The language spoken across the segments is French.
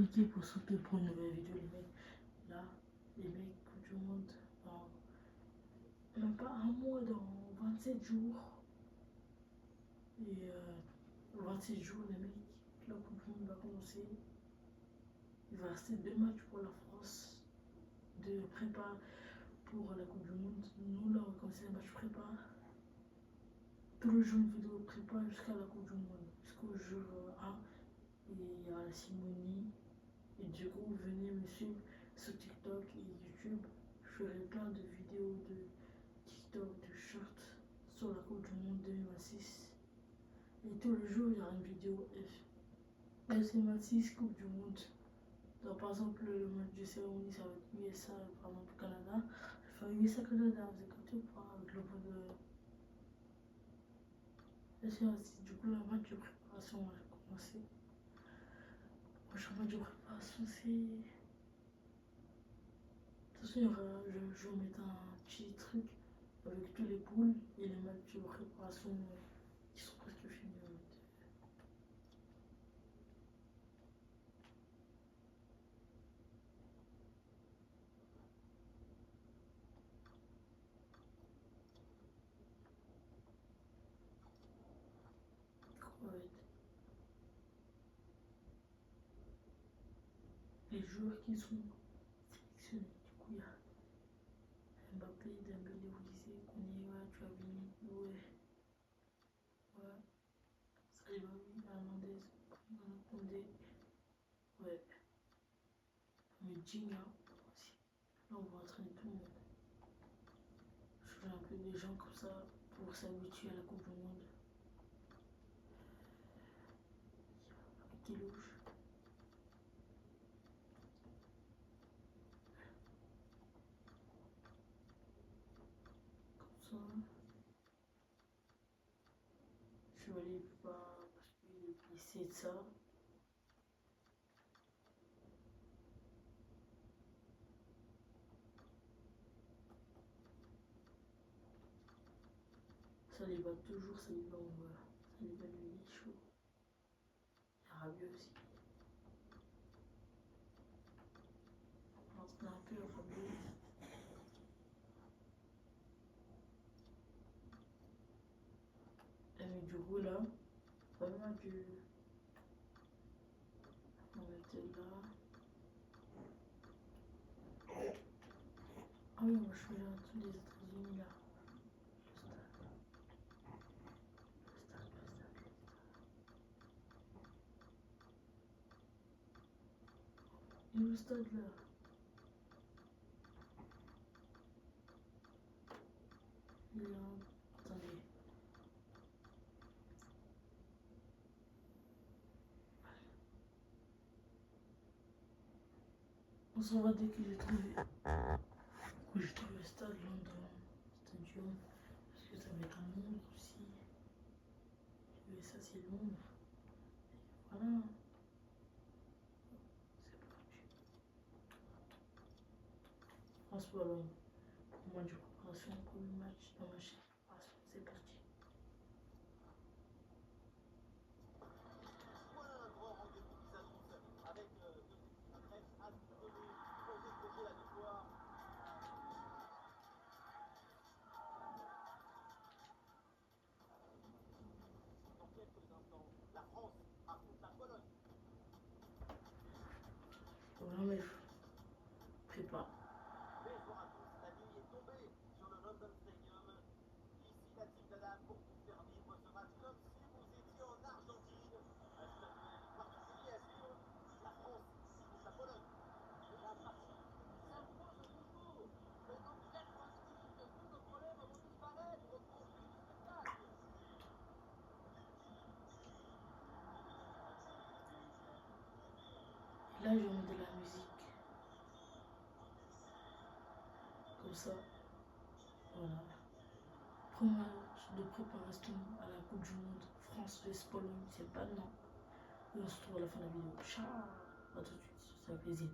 compliqué pour sauter pour une nouvelle vidéo, les mecs. Là, les mecs, Coupe du Monde, même pas un mois, dans 27 jours. Et 27 jours, les mecs, la Coupe du Monde va commencer. Il va rester 2 matchs pour la France de prépa pour la Coupe du Monde. Nous, là, on va commencer les matchs prépa. Tous les jours, une vidéo prépa jusqu'à la Coupe du Monde, jusqu'au jour 1. Et il y a la Simonie. Et du coup, venez me suivre sur TikTok et YouTube. Je ferai plein de vidéos de TikTok, de shorts sur la Coupe du Monde 2026. Et tous les jours, il y aura une vidéo FC26 Coupe du Monde. Donc, par exemple, le match de cérémonie, ça va être USA, par exemple, Canada. Je vais faire USA-Canada, vous écoutez ou pas, avec le vote de FC26. Du coup, le match de préparation va commencer. Le prochain match de préparation, c'est. De toute façon, je vais mettre un petit truc avec tous les poules et les matchs de préparation qui sont presque finis. Ouais. Les joueurs qui sont sélectionnés, du coup, il y a Mbappé, Dembélé, Olysée, Koné, ouais, Tchouaméni, ouais, ouais, Salibawi, Hernandez, Koundé, ouais, Medina aussi. Là, on va entraîner tout le monde. Je fais un peu des gens comme ça pour s'habituer à la Coupe du Monde. Avec Delouche. Comme ça. Je vais aller pas parce qu'il est blessé de ça. Ça les bat toujours, ça les bat, on voit. Ça les bat, lui, il est chaud. Il y a Rabiot aussi. On se met un peu Rabiot. Mais du coup, là, pas mal du. On était là. Ah oui, on va choisir un truc des États-Unis là. Le stade. Le stade, le stade, le stade. Et le stade là. Il est là. Attendez. On s'en va dès que j'ai trouvé. Du coup, j'ai trouvé le stade London Stadium. Parce que ça va être à Londres aussi. Et ça, c'est Londres. Et voilà. C'est parti. France-Pologne. Pour moi, du préparation, premier match dans ma chaîne. C'est parti. Voilà un grand rendez-vous qui s'annonce avec deux équipes très aspirées, pour décrocher la victoire. Dans quelques instants, la France affronte la Pologne. Voilà, prépa. Bonjour à tous, la nuit est tombée sur le London Stadium. Ici Natif Dada pour vous faire vivre ce match comme si vous étiez en Argentine. Un stade particulier à suivre. La France contre la Pologne. La partie s'approche au bout. Mais dans 90 minutes, tous nos problèmes vont disparaître au profit du spectacle. Et là, je vais mettre de la musique. Comme ça. Voilà. Premier match de préparation à la Coupe du Monde. France vs Pologne. C'est pas non. Et on se retrouve à la fin de la vidéo. Ciao. À tout de suite. Ça fait plaisir.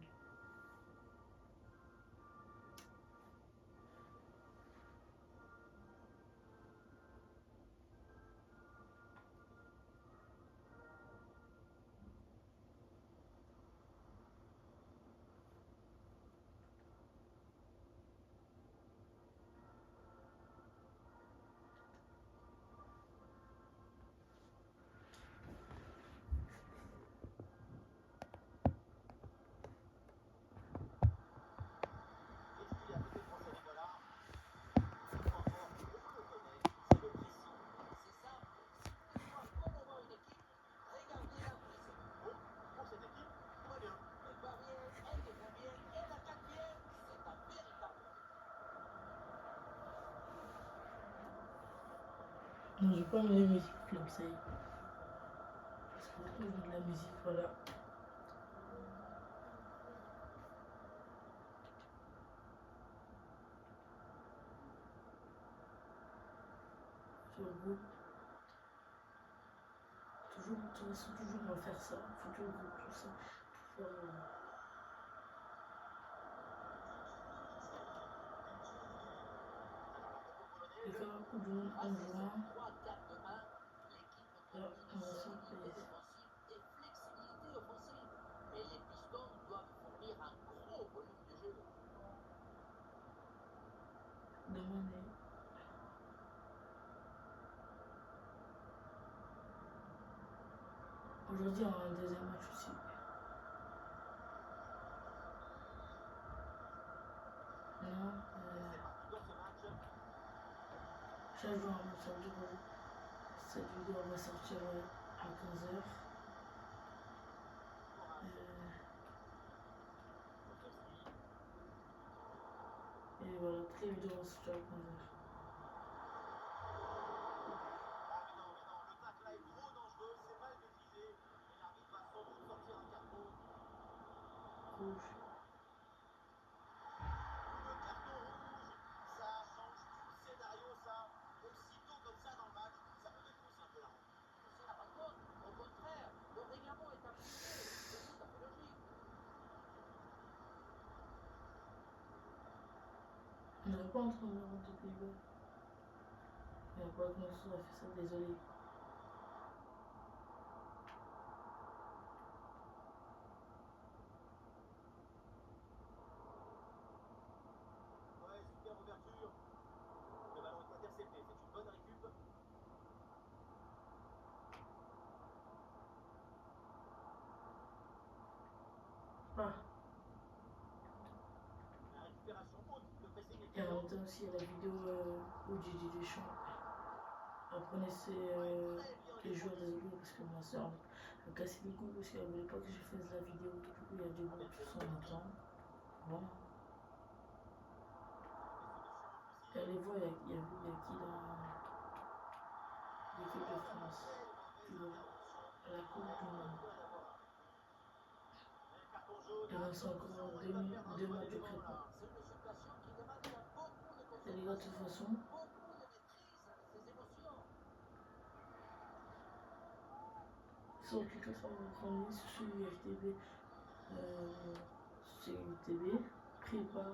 Non, j'ai pas mes musiques comme ça. Parce que je joue de la musique, voilà. Sur le groupe. Toujours, de toute façon, toujours on va faire ça. Faut le groupe, tout ça. Pour faire, et faire la Coupe du Monde en juin. Là, on va surprise. Demander. Aujourd'hui, on a un deuxième match aussi. Non, chaque jour, on va sortir. Cette vidéo va sortir à 15h. Et voilà, toutes les vidéos vont sortir à 15h. Rouge. On n'aurait pas entre Maroc et Pays-Bas. Il n'y a pas de morceau à faire ça, désolé. Ouais, super ouverture. Le ballon est intercepté, c'est une bonne récup. Ah, La récupération haute, le pressing est et en payant. même temps aussi, il y a la vidéo où Gigi Deschamps apprenait les joueurs des autres parce que ma soeur a cassé les couilles parce qu'elle voulait pas que je fasse la vidéo. Du coup, il y a du bruit, tout ça, on attend. Voilà. Et elle les voit, il y a qui dans l'équipe de France. Tu vois, à la Coupe du Monde. Il reste encore deux matchs de prépa. Et les gars, de toute façon, sur quelqu'un ça va prendre sur UFTB, sur UFTB, prépa,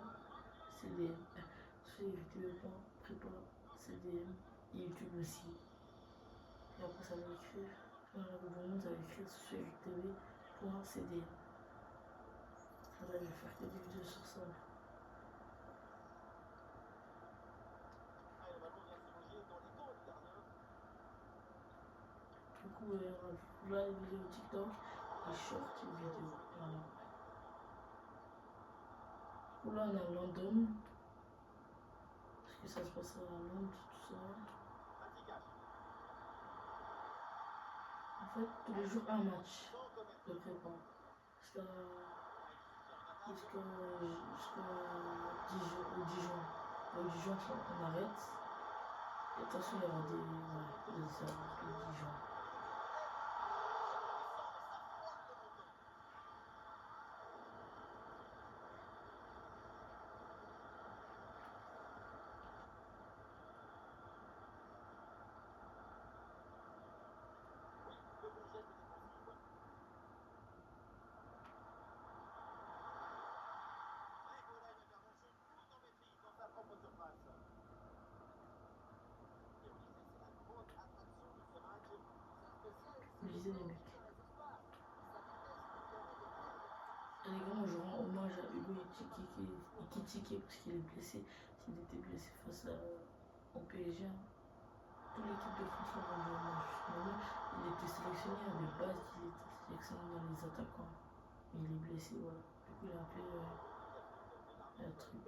CDM, sur UFTB, prépa, CDM, et YouTube aussi. Et après, ça va écrire, dans la Coupe du Monde, ça va écrire sur UFTB.cdm. Ça va faire que des vidéos sur ça. Du coup, on va la vidéo TikTok et short vidéo. Voilà. Du coup, là, on est à London. Parce que ça se passe à Londres, tout ça. En fait, tous les jours, un match de prépa. Jusqu'à 10 jours. Au 10 juin, on arrête. Et attention, il y aura des erreurs le 10 juin. Lisez les mecs. Et les gars, moi je rends hommage à Hugo Ekitike parce qu'il est blessé. S'il était blessé face au PSG, toute l'équipe de France l'a rendu hommage. Il était sélectionné à des bases, il était sélectionné dans les attaquants. Mais il est blessé, voilà. Du coup, il a appelé un truc.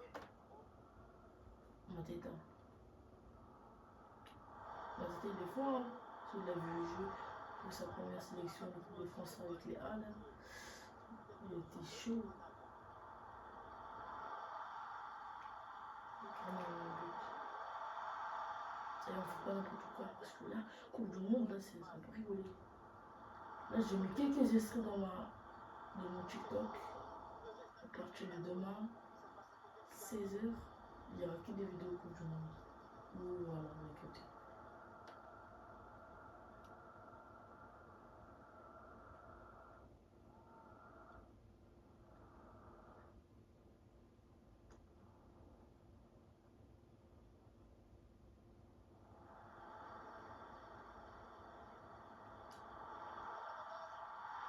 Mateta. Mateta, il est fort, hein. Il a vu le jeu pour sa première sélection de l'équipe de France avec les A là. Il était chaud. Ça gars, faut pas n'importe quoi. Parce que là, Coupe du Monde, là, c'est pas rigoler. Là, j'ai mis quelques extraits dans mon TikTok. À partir de demain, 16h, il n'y aura que des vidéos Coupe du Monde. Voilà, vous avez capté.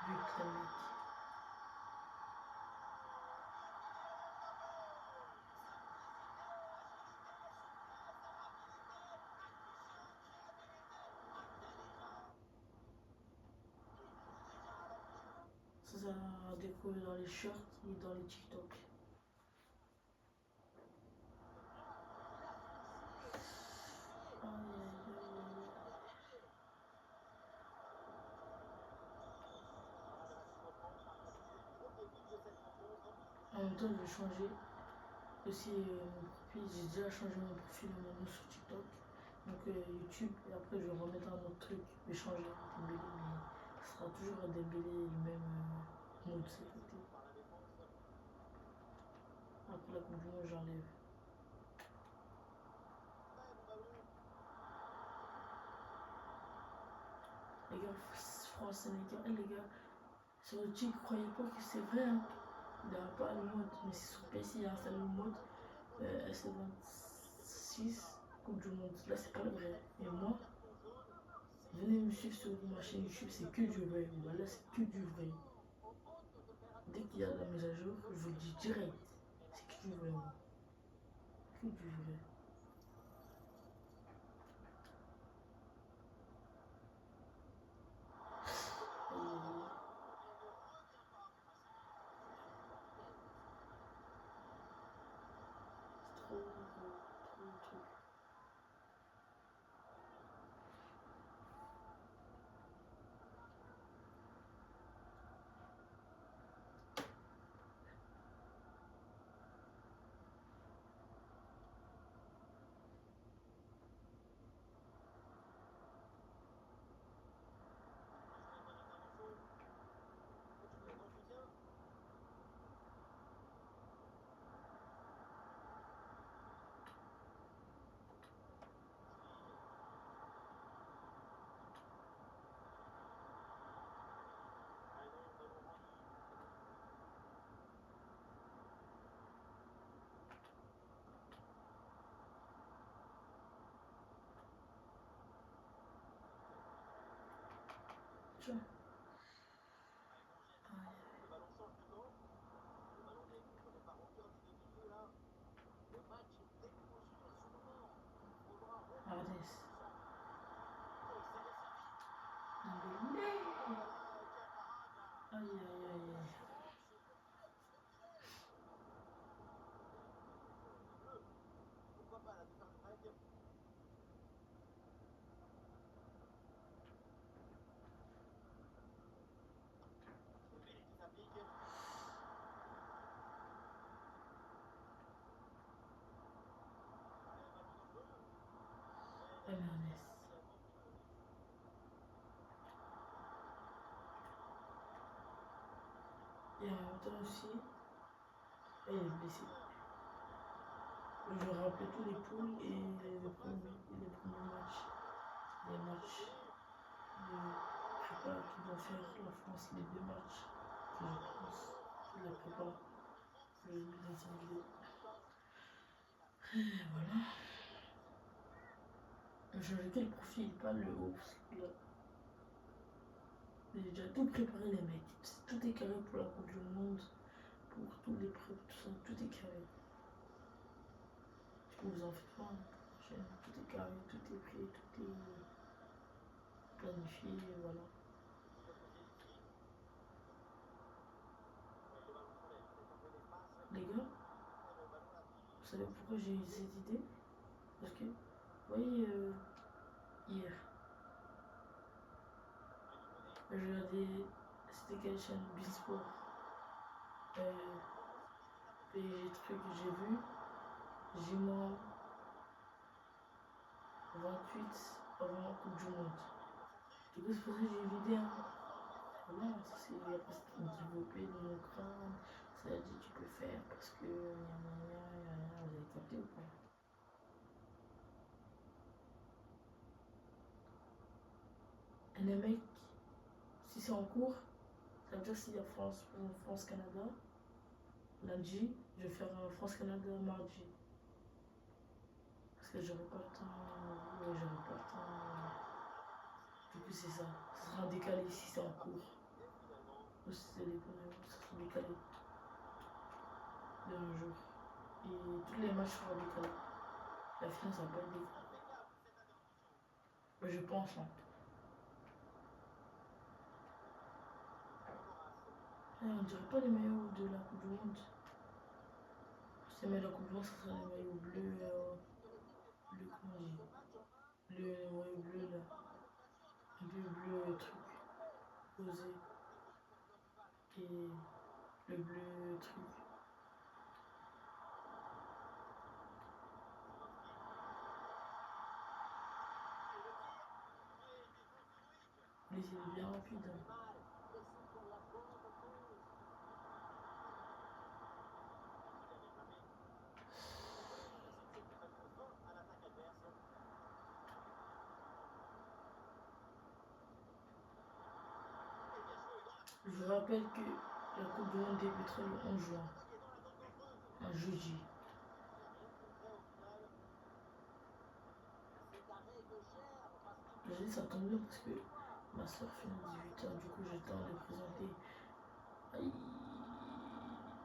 But, le mec. Ça a décollé dans les shorts et dans les TikTok. Aïe, aïe, aïe, aïe. En même temps, je vais changer aussi mon profil. J'ai déjà changé mon profil mon nom sur TikTok. Donc YouTube, et après je vais remettre un autre truc. Je vais changer Dembélé, mais ce sera toujours à Dembélé le même mode sécurité. Après la Coupe du Monde, j'enlève. Les gars, France-Sénégal, les gars, sur le TikTok, croyez pas que c'est vrai. Hein. Il n'y a pas le mode, mais c'est sur PC, il y a installé le mode S26 Coupe du Monde. Là, c'est pas le vrai. Et moi, venez me suivre sur ma chaîne YouTube, c'est que du vrai. Voilà, c'est que du vrai. Dès qu'il y a la mise à jour, je vous le dis direct. C'est que du vrai. Moi. Que du vrai. C'est trop, trop, trop. Tiens. Hades. Dembélé. Aïe, aïe, aïe, aïe. Hernandez. Et en même temps aussi, elle est blessée. Je vais rappeler tous les poules et les premiers matchs. Les matchs de prépa qui vont faire la France, les deux matchs que je pense de la prépa que je vais dans cette vidéo. Et voilà. J'ai ajouté le profil, pas le haut, parce que là, j'ai déjà tout préparé les mecs. Tout est carré pour la Coupe du Monde, pour tous les preuves, tout ça, tout est carré. Du coup, vous en faites pas, hein. Tout est carré, tout est prêt, tout est planifié, voilà. Les gars, vous savez pourquoi j'ai eu cette idée? Parce que, vous voyez, hier, je regardais, c'était quelle chaîne? Beansport. PSG truc, j'ai vu, J-, 28 avant la Coupe du Monde. Du coup, c'est pour ça que j'ai vidé. Hein. Voilà, ça c'est la personne développée de mon crâne. Ça a dit tu peux faire parce que vous avez capté ou pas? Et les mecs, si c'est en cours, ça veut dire s'il y a France-Canada, lundi, je vais faire un France-Canada mardi. Parce que j'aurai pas le temps. Ouais, j'aurai pas le temps. Du coup, c'est ça. Ça sera décalé si c'est en cours. Ou si c'est les premiers jours, ça sera décalé de un jour. Et tous les matchs seront décalés. La finale, ça va pas être décalé. Mais je pense, hein. On dirait pas les maillots de la Coupe du Monde. C'est mais la Coupe du Monde, ça sera les maillots bleus. Bleu, comment on dit? Ouais, bleu là. Un peu bleu truc. Rosé. Et le bleu truc. Mais il est bien rapide. Hein. Je vous rappelle que la Coupe du Monde débutera le 11 juin. Un jeudi. J'ai dit ça tombe bien parce que ma soeur finit à 18h, du coup j'ai le temps de présenter.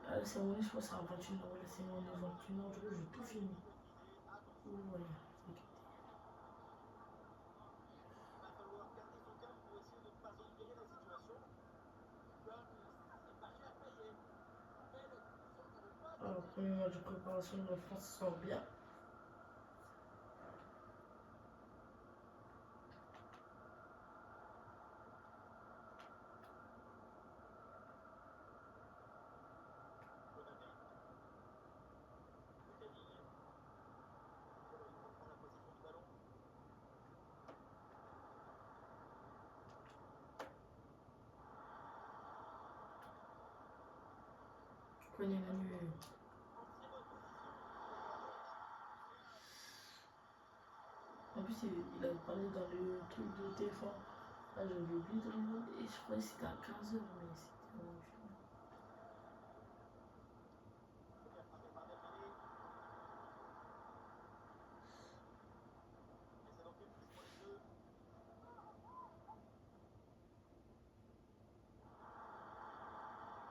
À la cérémonie, je crois que c'est à 21h. La cérémonie est 21h, du coup j'ai tout fini. Voilà, alors, premier match de préparation de la France sort bien. Prenez la nuit. En plus, il a parlé dans le truc de TF1. Ah, j'avais oublié de regarder. Et je crois que c'était à 15h, mais c'était dans le film.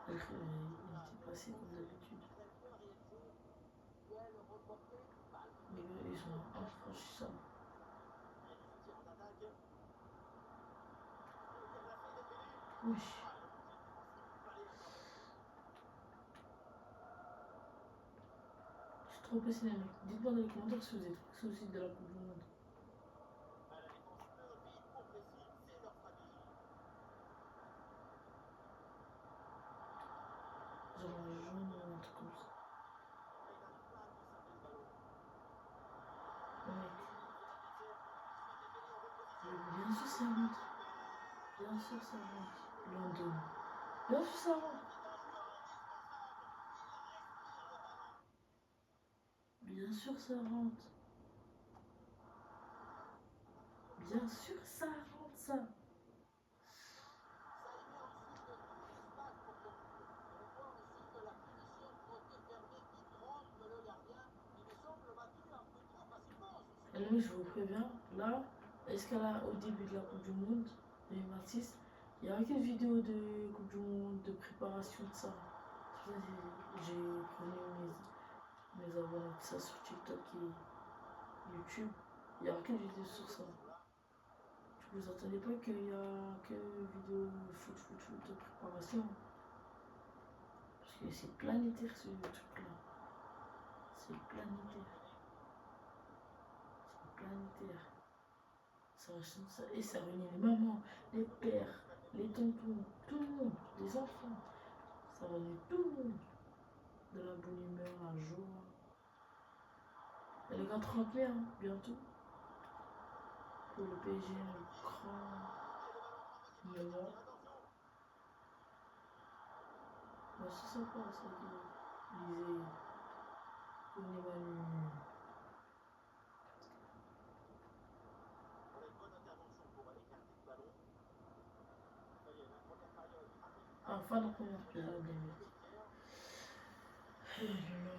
Il était passé comme d'habitude. Les gars, ils sont infranchissables. Oui. Je suis trop pressé, les mecs. Dites-moi dans les commentaires si vous êtes pressés aussi de la Coupe du Monde. Genre un jaune ou un truc comme ça. Mec. Bien sûr, ça rentre. Bien sûr, ça rentre. London. Bien sûr, ça rentre. Bien sûr, ça rentre. Bien sûr, ça rentre, ça. Et là, je vous préviens, là, est-ce qu'au début de la Coupe du Monde 2026, il n'y aura qu'une vidéo de Coupe du Monde, de préparation de ça. C'est pour ça que j'ai prévenu mes abonnés de ça sur TikTok et YouTube. Il n'y aura qu'une vidéo sur ça. Vous attendez pas qu'il y a que vidéo foot de préparation. Parce que c'est planétaire ce truc-là. C'est planétaire. C'est planétaire. Ça, et ça réunit les mamans, les pères, les tontons, tout le monde, les enfants. Ça réunit tout le monde. De la bonne humeur, la joie. Et les gars 30 000, hein, bientôt. que le PSG a un grand moment. Bah, c'est sympa ça que disait Koulibaly. Enfin, la première période, les mecs. Oh là là.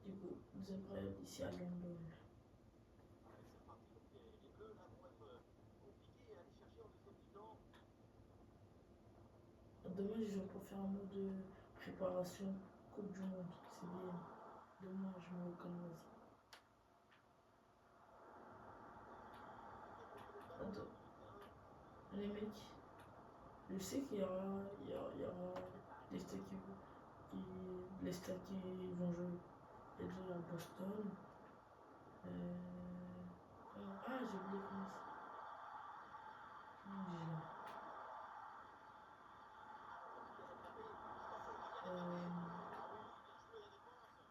Du coup, deuxième période ici à London. Dommage, ils ont pas fait un mot de préparation Coupe du Monde. C'est bien. Dommage, mais au Canada. Les mecs, je sais qu'il y aura des stars les stars qui vont jouer déjà à Boston. Ah, j'ai oublié comment ça.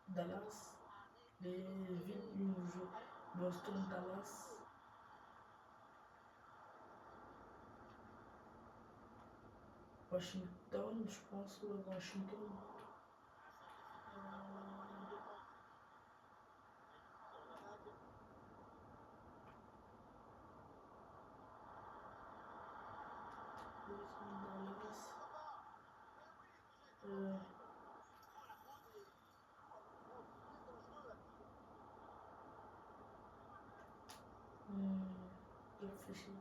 Dallas, les villes où on joue Boston, Dallas. Washington, je pense, ou Washington. Dallas. Je réfléchis.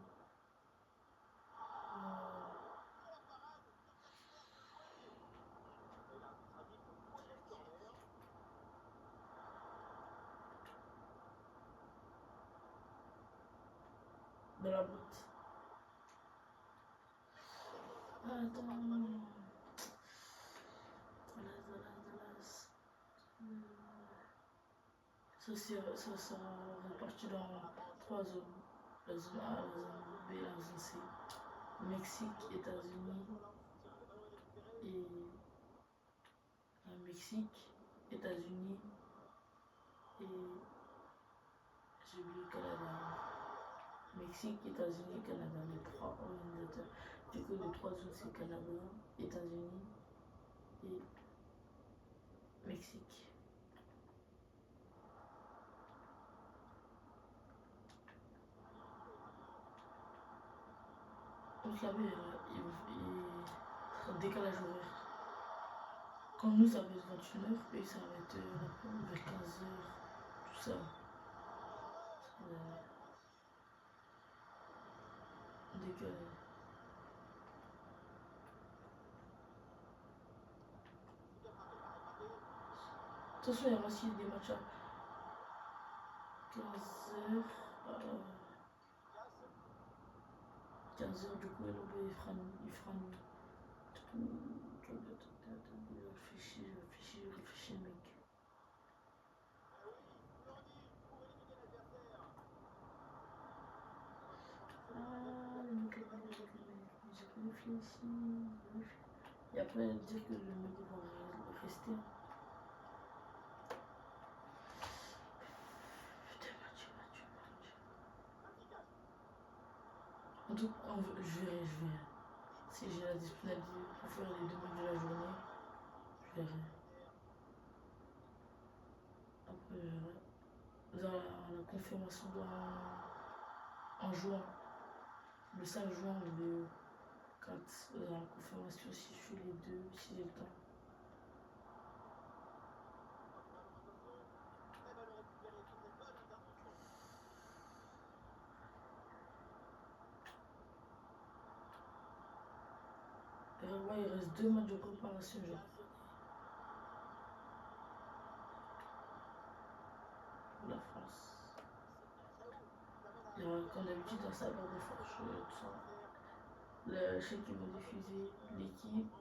De la boîte. Attends. Dallas. Ça sera réparti dans 3 zones. La zone A, la zone B, la zone C. Mexique, États-Unis et Mexique, États-Unis et j'ai oublié Canada. Mexique, États-Unis, Canada, les 3 organisateurs. Du coup, les 3 zones c'est Canada, États-Unis et Mexique. On savait, il décalage horaire. Quand nous, ça va être 21h, et ça va être vers 15h, tout ça. Décalé. Attention, il y a aussi des matchs à 15h. 15h, du coup, il fera nuit. Réfléchis, mec. J'ai réfléchi. Et après, dire que le mec va rester. En tout cas, je verrai. Si j'ai la disponibilité pour faire les 2 matchs de la journée, je verrai. Après, je verrai. Dans la confirmation en juin. Le 5 juin ou le 4. Dans la confirmation si je fais les 2, si j'ai le temps. Et là, il reste 2 matchs de préparation, je crois. Pour la France. Il y aura comme d'habitude un sabre de forge, tout ça. Je sais qu'ils vont diffuser l'équipe,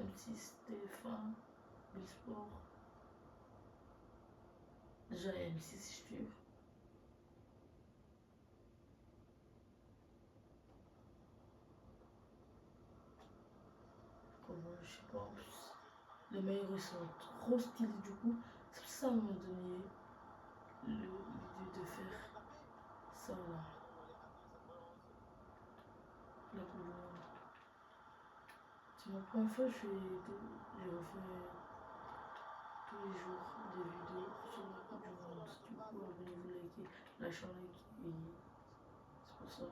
M6, TF1, Sport. Déjà, il y a M6, je suis sûr. Comment, je sais pas, en plus. Les meilleurs, ils sont trop stylés, du coup. C'est pour ça, à un moment donné, l'idée de faire ça, là. La Coupe du Monde. C'est ma première fois, je refais tous les jours des vidéos sur la Coupe du Monde. Du coup, abonnez-vous, likez, lâchez un like et c'est pour ça.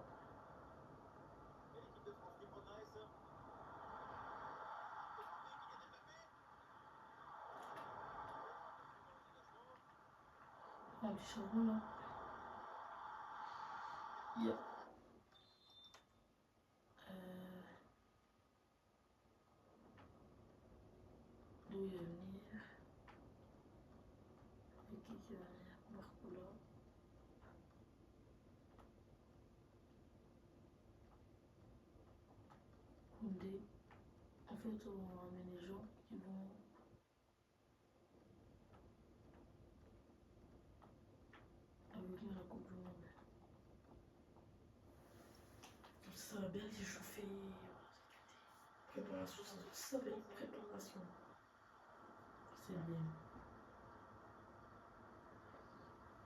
Un petit charbon là. Yeah. D'où il va venir. Et qui va venir. Barcola. Koundé. En fait, on ramène les gens qui vont avec nous à la Coupe du Monde. Ça va bien s'échauffer. Préparation, ça va être préparation. C'est bien.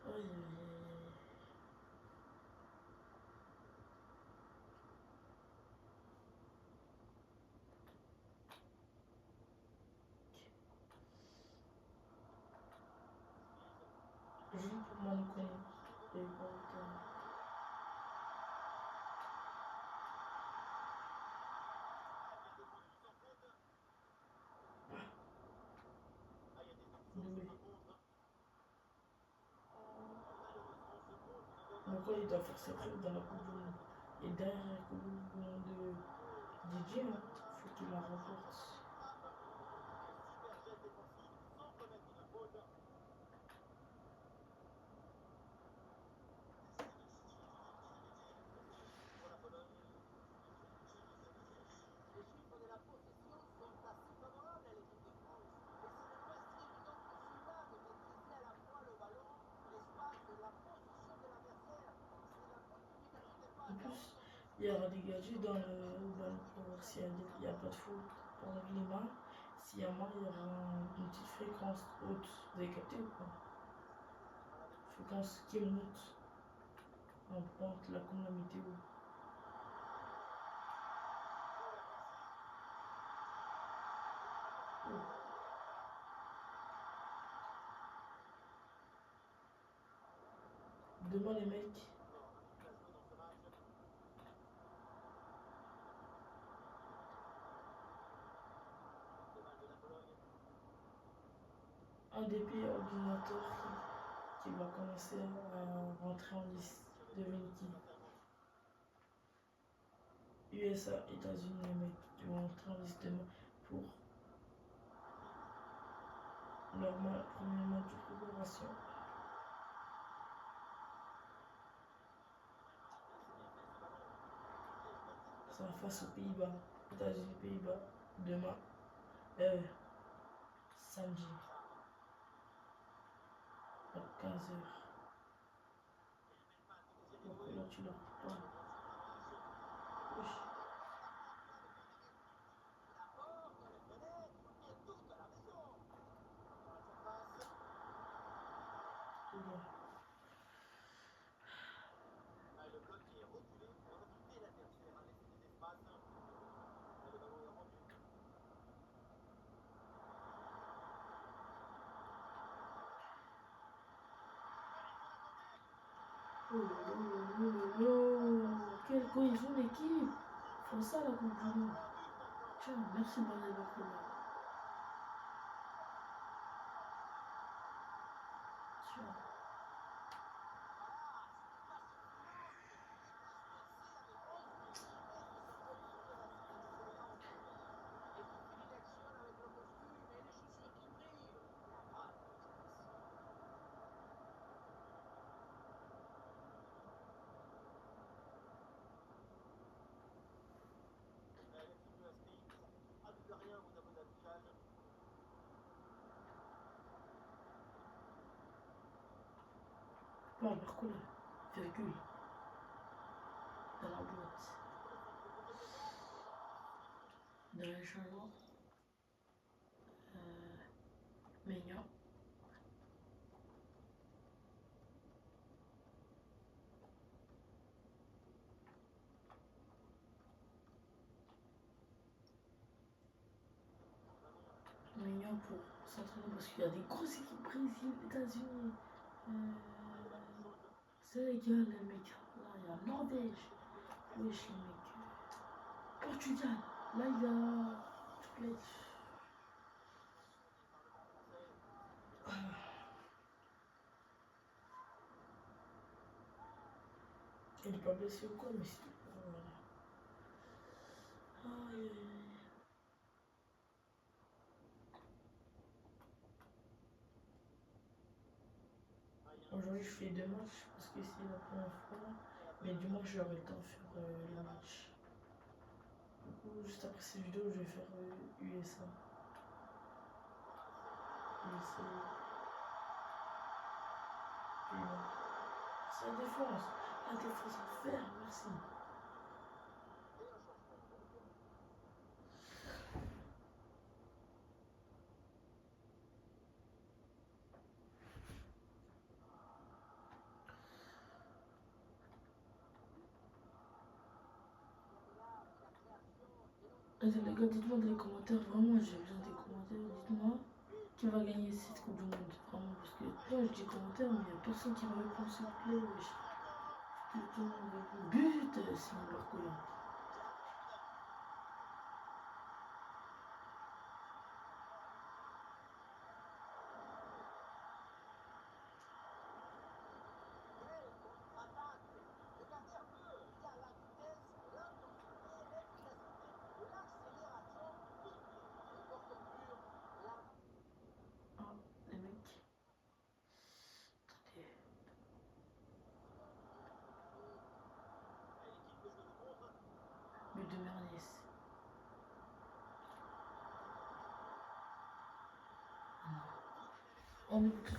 Aïe, aïe, aïe. Juste pour moi, le connaître. Et pas autant. Doué. Donc là, il doit faire ses preuves dans la Coupe du Monde. Et derrière la Coupe du Monde de DJ, hein, faut qu'il la remporte. En plus, il y aura des gadgets dans le pour voir s'il n'y a pas de faute pour les mains. S'il y a moins, il y aura une petite fréquence haute. Vous avez capté ou pas? Fréquence qui monte en pente, là, comme la météo. Oh. Demain, les mecs. Un des pays ordinateurs qui va commencer à rentrer en liste. Devine qui? USA, États-Unis, les mecs qui vont rentrer en liste demain pour leur premier match de préparation. Ça va face aux Pays-Bas. États-Unis, Pays-Bas. Demain. Samedi. À 15h. Donc là, tu leur parles. Oui. C'est bien. Oh là là là là là. Quelle cohésion d'équipe. Faut ça la Coupe du Monde. Tiens, merci Manuel Barcola. Tiens. Pas par quoi là? Virgule. Dans la boîte. Dans les changements. Mignon. Mignon pour s'entraîner parce qu'il y a des grosses équipes Brésil, États-Unis, Sénégal, les mecs. Là, il y a Norvège. Wesh, les mecs. Portugal. Là, il y a toutes les. Il n'est pas blessé ou quoi, mais c'est. Voilà. Aïe, aïe, aïe. Aujourd'hui, je fais 2 matchs parce que c'est la première fois. Mais dimanche, j'aurai le temps de faire le match. Du coup, juste après cette vidéo, je vais faire USA. USA. Puis, c'est la défense. La défense à faire, merci. Les gars, dites-moi dans les commentaires, vraiment, j'ai besoin des commentaires. Dites-moi qui va gagner cette Coupe du Monde. Vraiment, parce que là, je dis commentaires, mais il n'y a personne qui me répond, s'il vous plaît. Wesh. Tout le monde répond. But, Simon Barcola. Ah, les mecs. Attendez. But de Merlis. On est tout de suite.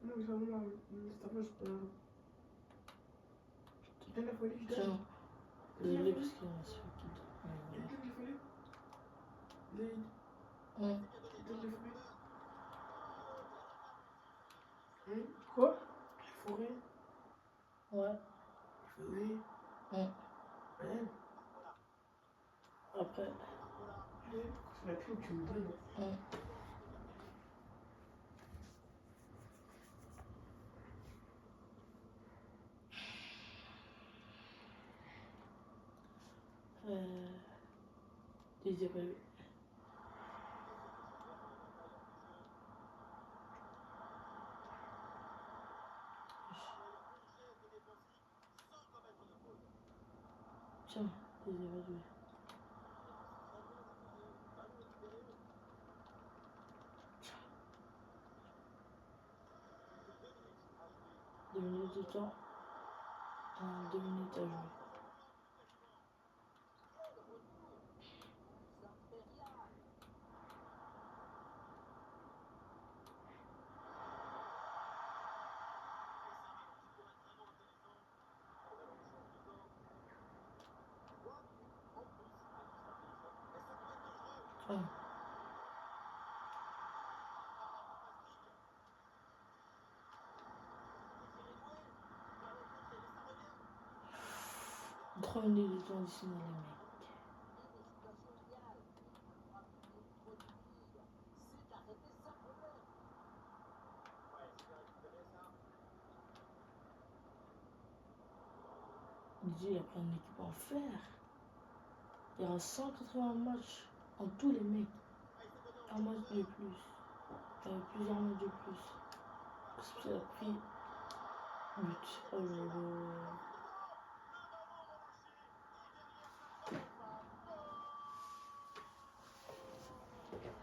Non, mais vraiment, Mustafa, je peux. Quelqu'un l'a volé, je Tiens. donne. Désolé parce qu'il y a un celui qui Quelqu'un l'a volé. Ouais. Quelqu'un l'a volé. Quoi? La forêt. Ouais. Oui. Ouais. Ouais. Après. Ouais. C'est la clé que tu me donnes. Ouais. Désiré. Tiens, désiré. 2 minutes de temps. 2 minutes à jouer. Ouais. Trois minutes de temps additionnel, les mecs. DJ, il y a plein d'équipes en fer. Il y aura 180 matchs en tous les mecs. Un match de plus. Plusieurs matchs de plus. Parce que ça a pris but. Oh là là.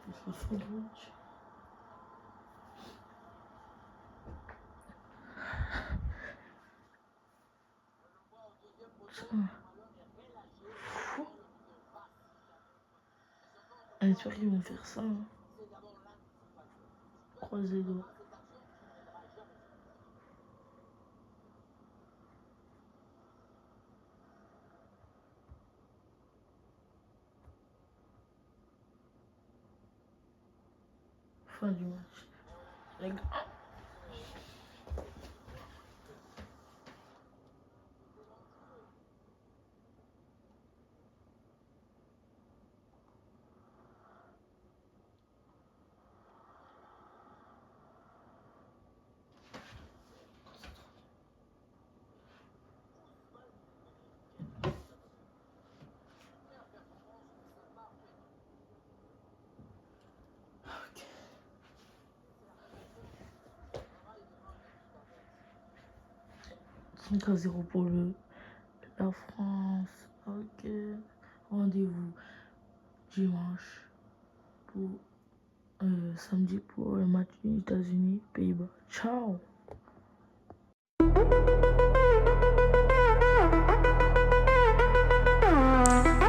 C'est fou le match. Fou. J'espère qu'ils vont faire ça. Hein. Croisez les doigts. Fin du match. Les gars. Ok. 5-0 pour la France. Ok. Rendez-vous dimanche pour samedi pour le match des États-Unis, Pays-Bas. Ciao.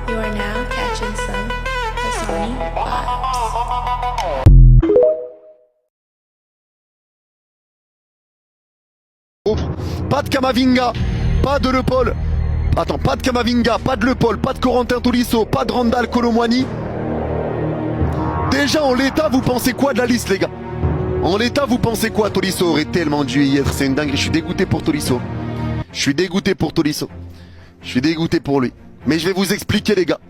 You are now catching some Sony vibes. Pas de Camavinga, pas de Le Paul. Attends, pas de Camavinga, pas de Le Paul, pas de Corentin Tolisso, pas de Randal Kolo Muani. Déjà en l'état, vous pensez quoi de la liste, les gars? En l'état, vous pensez quoi? Tolisso aurait tellement dû y être, c'est une dinguerie. Je suis dégoûté pour Tolisso. Je suis dégoûté pour Tolisso. Je suis dégoûté pour lui. Mais je vais vous expliquer, les gars.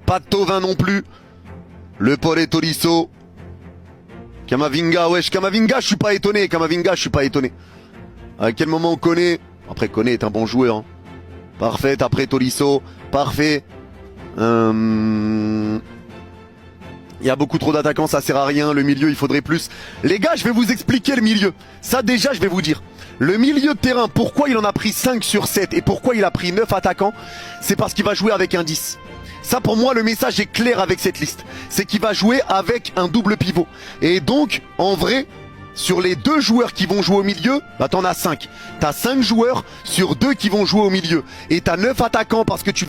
Pas de Thauvin non plus. Le Paul et Tolisso. Camavinga, wesh, Camavinga, je suis pas étonné. Camavinga, je suis pas étonné. À quel moment on connaît? Après, Koné est un bon joueur. Hein. Parfait, après Tolisso. Parfait. Il y a beaucoup trop d'attaquants, ça sert à rien. Le milieu, il faudrait plus. Les gars, je vais vous expliquer le milieu. Ça, déjà, je vais vous dire. Le milieu de terrain, pourquoi il en a pris 5 sur 7 et pourquoi il a pris 9 attaquants? C'est parce qu'il va jouer avec un 10. Ça, pour moi, le message est clair avec cette liste. C'est qu'il va jouer avec un double pivot. Et donc, en vrai, sur les 2 joueurs qui vont jouer au milieu, bah t'en as 5. T'as 5 joueurs sur 2 qui vont jouer au milieu. Et t'as 9 attaquants parce que tu...